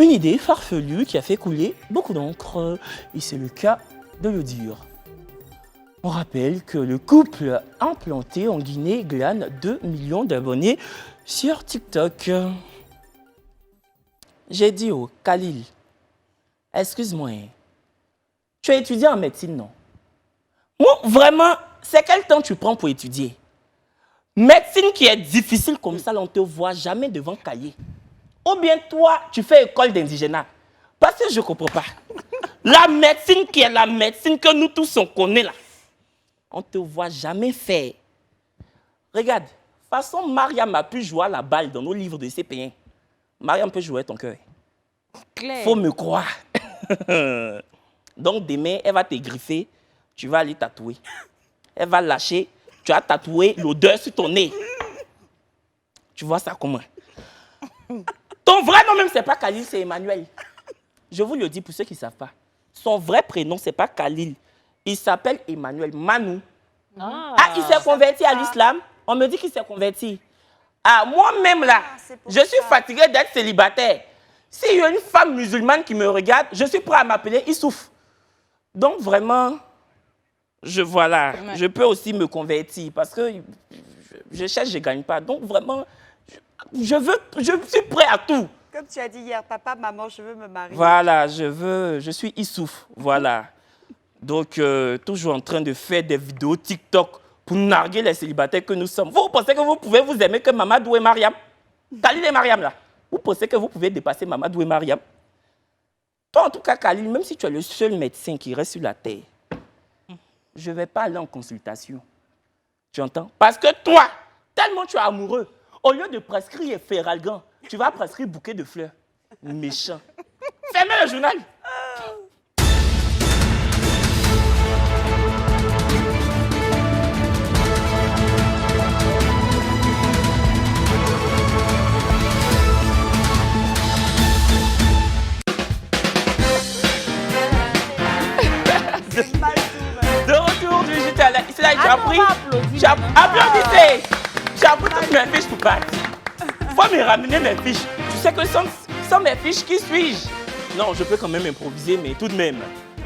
Une idée farfelue qui a fait couler beaucoup d'encre. Et c'est le cas de le dire. On rappelle que le couple implanté en Guinée glane 2 millions d'abonnés sur TikTok. J'ai dit au Khalil, excuse-moi, tu as étudié en médecine, non? Moi, vraiment, c'est quel temps tu prends pour étudier? Médecine qui est difficile comme ça, on ne te voit jamais devant cahier. Ou bien toi, tu fais école d'indigénat. Parce que je ne comprends pas. La médecine qui est la médecine que nous tous on connaît là, on ne te voit jamais faire. Regarde, de toute façon, Mariam a pu jouer à la balle dans nos livres de CP1. Mariam peut jouer ton cœur. Claire. Faut me croire. Donc demain, elle va te griffer, tu vas aller tatouer. Elle va lâcher, tu as tatoué l'odeur sur ton nez. Tu vois ça comment? Ton vrai nom même, c'est pas Khalil, c'est Emmanuel. Je vous le dis pour ceux qui ne savent pas. Son vrai prénom, c'est pas Khalil. Il s'appelle Emmanuel Manu. Il s'est converti à l'islam. On me dit qu'il s'est converti. Moi-même là, je suis fatigué d'être célibataire. S'il y a une femme musulmane qui me regarde, je suis prêt à m'appeler Issouf. Donc vraiment, je peux aussi me convertir parce que je cherche, je ne gagne pas. Donc vraiment, je suis prêt à tout. Comme tu as dit hier, papa, maman, je veux me marier. Voilà, je suis Issouf, voilà. Donc toujours en train de faire des vidéos TikTok pour narguer les célibataires que nous sommes. Vous pensez que vous pouvez vous aimer que Mamadou et Mariam? Khalil et Mariam, là. Vous pensez que vous pouvez dépasser Mamadou et Mariam? Toi, en tout cas, Khalil, même si tu es le seul médecin qui reste sur la terre, je ne vais pas aller en consultation. Tu entends? Parce que toi, tellement tu es amoureux, au lieu de prescrire Feralgan, tu vas prescrire bouquet de fleurs. Méchant. Fermez le journal. De retour du digital. C'est là que tu as pris. Applaudissez. J'ai appris toutes mes fiches pour partir. Faut me ramener mes fiches. Tu sais que sans mes fiches, qui suis-je? Non, je peux quand même improviser, mais tout de même.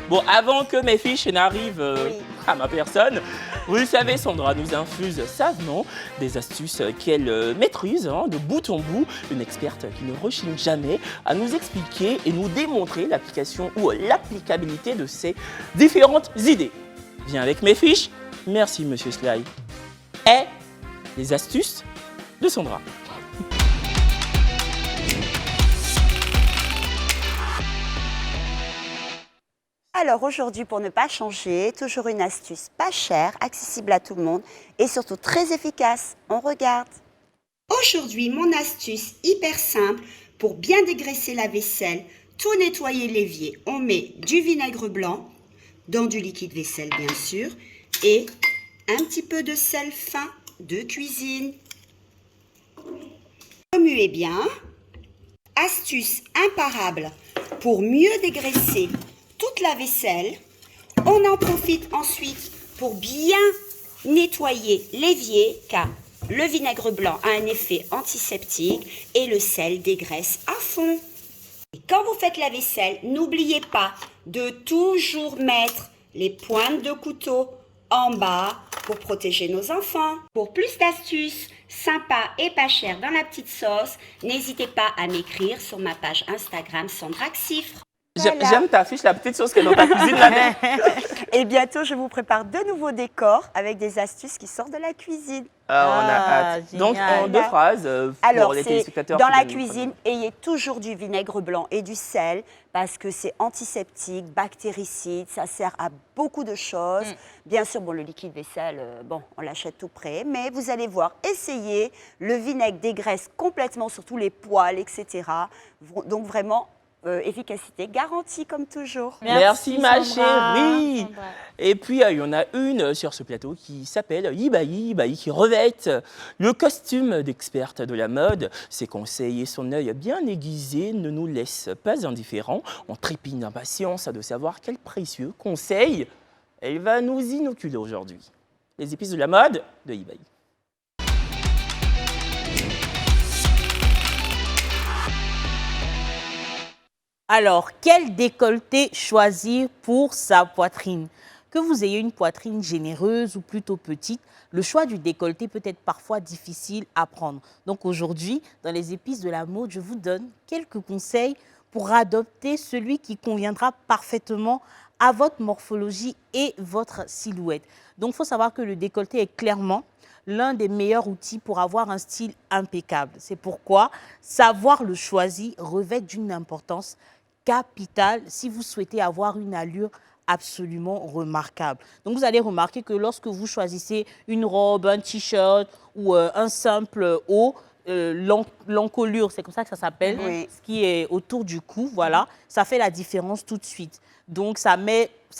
Bon, avant que mes fiches n'arrivent à ma personne, vous le savez, Sandra nous infuse savement des astuces qu'elle maîtrise de bout en bout. Une experte qui ne rechigne jamais à nous expliquer et nous démontrer l'application ou l'applicabilité de ces différentes idées. Viens avec mes fiches. Merci, Monsieur Sly. Et les astuces de Sandra. Alors aujourd'hui, pour ne pas changer, toujours une astuce pas chère, accessible à tout le monde et surtout très efficace. On regarde. Aujourd'hui, mon astuce hyper simple pour bien dégraisser la vaisselle, tout nettoyer l'évier. On met du vinaigre blanc, dans du liquide vaisselle bien sûr, et un petit peu de sel fin de cuisine. Remuez bien. Astuce imparable pour mieux dégraisser toute la vaisselle. On en profite ensuite pour bien nettoyer l'évier car le vinaigre blanc a un effet antiseptique et le sel dégraisse à fond. Et quand vous faites la vaisselle, n'oubliez pas de toujours mettre les pointes de couteau en bas pour protéger nos enfants. Pour plus d'astuces sympas et pas chères dans la petite sauce, n'hésitez pas à m'écrire sur ma page Instagram Sandra Xifre. Voilà. J'aime ta fiche, la petite sauce qui est dans ta cuisine là. Et bientôt, je vous prépare de nouveaux décors avec des astuces qui sortent de la cuisine. On a hâte. Donc, en 2 phrases, alors, pour les téléspectateurs. Dans la cuisine, ayez toujours du vinaigre blanc et du sel parce que c'est antiseptique, bactéricide, ça sert à beaucoup de choses. Bien sûr, bon, le liquide vaisselle, bon, on l'achète tout prêt, mais vous allez voir, essayez. Le vinaigre dégraisse complètement sur tous les poils, etc. Donc, vraiment, efficacité garantie comme toujours. Merci ma Sandra. chérie. Sandra. Et puis il y en a une sur ce plateau qui s'appelle Ibaï, qui revêt le costume d'experte de la mode. Ses conseils et son œil bien aiguisé ne nous laissent pas indifférents. On trépigne d'impatience de savoir quels précieux conseils elle va nous inoculer aujourd'hui. Les épices de la mode de Ibaï. Alors, quel décolleté choisir pour sa poitrine? Que vous ayez une poitrine généreuse ou plutôt petite, le choix du décolleté peut être parfois difficile à prendre. Donc aujourd'hui, dans les épices de la mode, je vous donne quelques conseils pour adopter celui qui conviendra parfaitement à votre morphologie et votre silhouette. Donc, il faut savoir que le décolleté est clairement l'un des meilleurs outils pour avoir un style impeccable. C'est pourquoi savoir le choisir revêt d'une importance capitale si vous souhaitez avoir une allure absolument remarquable. Donc, vous allez remarquer que lorsque vous choisissez une robe, un t-shirt ou un simple haut, l'encolure, c'est comme ça que ça s'appelle, ce qui est autour du cou, voilà, ça fait la différence tout de suite. Donc, ça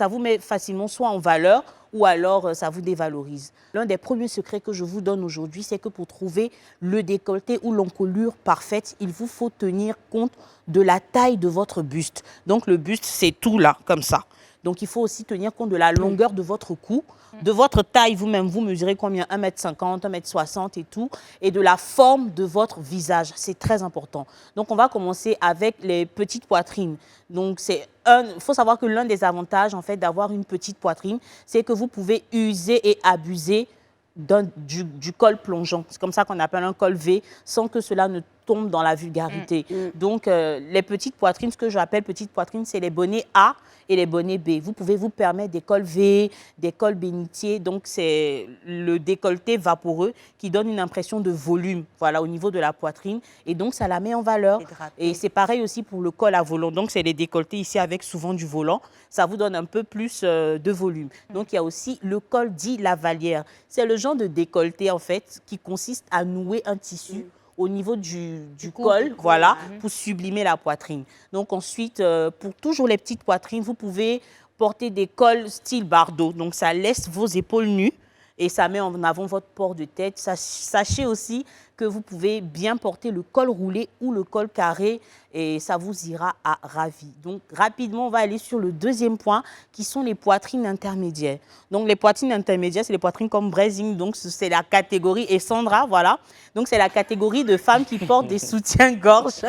vous met facilement soit en valeur ou alors ça vous dévalorise. L'un des premiers secrets que je vous donne aujourd'hui, c'est que pour trouver le décolleté ou l'encolure parfaite, il vous faut tenir compte de la taille de votre buste. Donc, le buste, c'est tout là, comme ça. Donc, il faut aussi tenir compte de la longueur de votre cou, de votre taille vous-même. Vous mesurez combien? 1m50, 1m60 et tout. Et de la forme de votre visage. C'est très important. Donc, on va commencer avec les petites poitrines. Donc, il faut savoir que l'un des avantages, en fait, d'avoir une petite poitrine, c'est que vous pouvez user et abuser du col plongeant. C'est comme ça qu'on appelle un col V, sans que cela ne tombe dans la vulgarité. Donc, les petites poitrines, ce que j'appelle petites poitrines, c'est les bonnets A et les bonnets B. Vous pouvez vous permettre des cols V, des cols bénitiers. Donc, c'est le décolleté vaporeux qui donne une impression de volume, voilà, au niveau de la poitrine. Et donc, ça la met en valeur. Et c'est pareil aussi pour le col à volant. Donc, c'est les décolletés ici avec souvent du volant. Ça vous donne un peu plus de volume. Donc, il y a aussi le col dit lavalière. C'est le genre de décolleté, en fait, qui consiste à nouer un tissu au niveau du col, voilà, pour sublimer la poitrine. Donc ensuite, pour toujours les petites poitrines, vous pouvez porter des cols style Bardot. Donc ça laisse vos épaules nues et ça met en avant votre port de tête. Sachez aussi que vous pouvez bien porter le col roulé ou le col carré et ça vous ira à ravir. Donc rapidement, on va aller sur le deuxième point qui sont les poitrines intermédiaires. Donc les poitrines intermédiaires, c'est les poitrines comme Brésil, donc c'est la catégorie, et Sandra, voilà. Donc c'est la catégorie de femmes qui portent des soutiens-gorge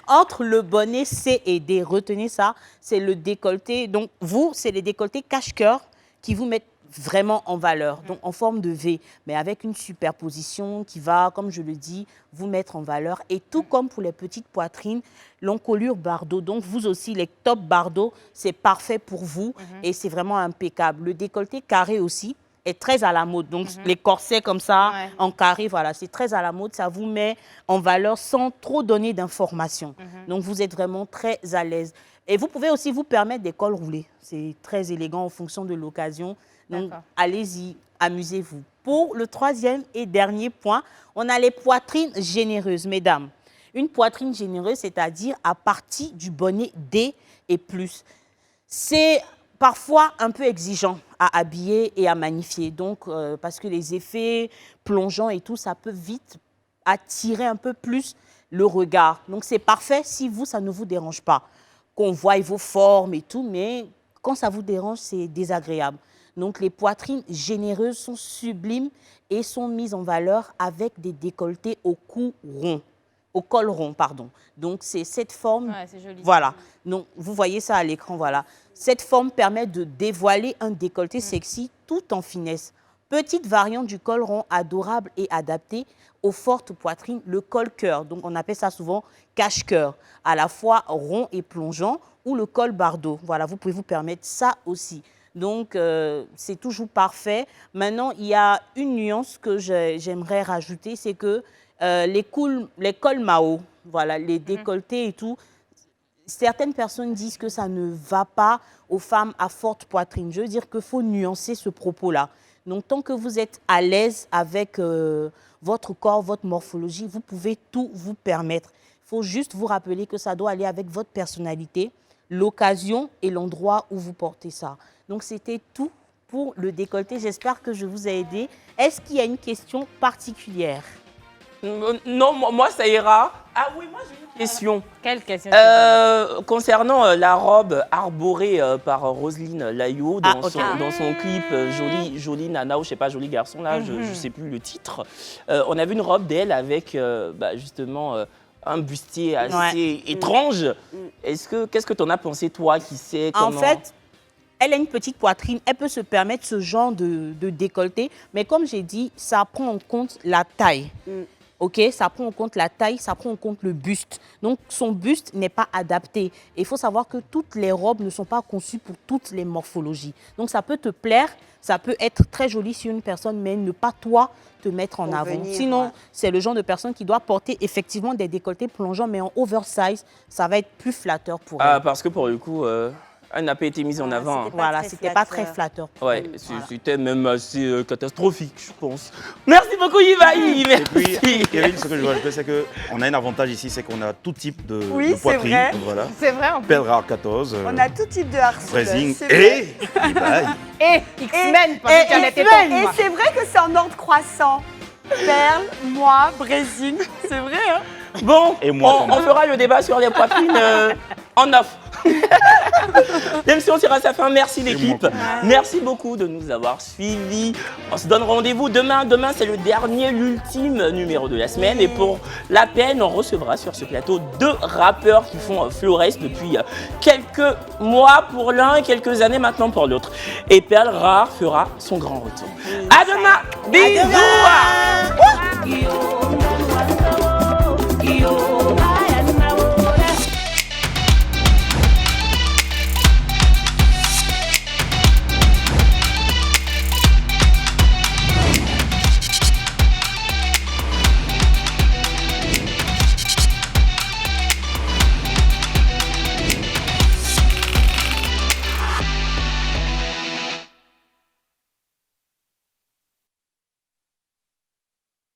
entre le bonnet C et D. Retenez ça, c'est le décolleté. Donc vous, c'est les décolletés cache-cœur qui vous mettent vraiment en valeur, donc en forme de V, mais avec une superposition qui va, comme je le dis, vous mettre en valeur. Et tout comme pour les petites poitrines, l'encolure Bardot, donc vous aussi, les top Bardot, c'est parfait pour vous et c'est vraiment impeccable. Le décolleté carré aussi est très à la mode, donc les corsets comme ça, en carré, voilà, c'est très à la mode, ça vous met en valeur sans trop donner d'informations. Donc vous êtes vraiment très à l'aise. Et vous pouvez aussi vous permettre des cols roulés, c'est très élégant en fonction de l'occasion. Donc, allez-y, amusez-vous. Pour le troisième et dernier point, on a les poitrines généreuses, mesdames. Une poitrine généreuse, c'est-à-dire à partir du bonnet D et plus. C'est parfois un peu exigeant à habiller et à magnifier. Donc, parce que les effets plongeants et tout, ça peut vite attirer un peu plus le regard. Donc, c'est parfait si vous, ça ne vous dérange pas. Qu'on voie vos formes et tout, mais quand ça vous dérange, c'est désagréable. Donc, les poitrines généreuses sont sublimes et sont mises en valeur avec des décolletés au cou rond, au col rond, pardon. Donc, c'est cette forme. Ouais, c'est joli. Voilà. Donc, vous voyez ça à l'écran, voilà. Cette forme permet de dévoiler un décolleté sexy tout en finesse. Petite variante du col rond adorable et adapté aux fortes poitrines, le col cœur. Donc, on appelle ça souvent cache-cœur, à la fois rond et plongeant, ou le col Bardot. Voilà, vous pouvez vous permettre ça aussi. Donc, c'est toujours parfait. Maintenant, il y a une nuance que j'aimerais rajouter, c'est que les cols Mao, voilà, les décolletés et tout, certaines personnes disent que ça ne va pas aux femmes à forte poitrine. Je veux dire qu'il faut nuancer ce propos-là. Donc, tant que vous êtes à l'aise avec votre corps, votre morphologie, vous pouvez tout vous permettre. Il faut juste vous rappeler que ça doit aller avec votre personnalité, l'occasion et l'endroit où vous portez ça. Donc, c'était tout pour le décolleté. J'espère que je vous ai aidé. Est-ce qu'il y a une question particulière? Non, moi, ça ira. Ah oui, moi, j'ai une question. Quelle question? Concernant la robe arborée par Roselyne Laillot dans son clip Jolie Nana ou je sais pas, Joli Garçon, là, je ne sais plus le titre. On a vu une robe d'elle avec justement un bustier assez étrange. Qu'est-ce que tu en as pensé, toi, qui sais comment... En fait, elle a une petite poitrine, elle peut se permettre ce genre de décolleté, mais comme j'ai dit, ça prend en compte la taille. Ok, ça prend en compte la taille, ça prend en compte le buste. Donc, son buste n'est pas adapté. Il faut savoir que toutes les robes ne sont pas conçues pour toutes les morphologies. Donc, ça peut te plaire, ça peut être très joli sur une personne, mais ne pas toi te mettre en avant. Sinon, c'est le genre de personne qui doit porter effectivement des décolletés plongeants, mais en oversize, ça va être plus flatteur pour elle. Parce que pour le coup... elle n'a pas été mise en avant. Voilà, c'était pas très flatteur. Ouais, c'était même assez catastrophique, je pense. Merci beaucoup, Yvaï. Et puis, Kevin, ce que je veux ajouter, c'est qu'on a un avantage ici, c'est qu'on a tout type de poitrine. Vrai. Voilà. C'est vrai, en plus. Pelle rare 14. On a tout type de harcèlement. Et Yvaï. Et X-Men, parce qu'il y en était pas. Et c'est vrai que c'est en ordre croissant. Perle, moi, Brésil, c'est vrai, hein? Bon, et moi, on fera le débat sur les poitrines en off. Même si on tire à sa fin, merci l'équipe. Merci beaucoup de nous avoir suivis. On se donne rendez-vous demain. Demain, c'est le dernier, l'ultime numéro de la semaine. Et pour la peine, on recevra sur ce plateau 2 rappeurs qui font florès depuis quelques mois pour l'un et quelques années maintenant pour l'autre. Et Perle Rare fera son grand retour. À demain. Bisous. yo.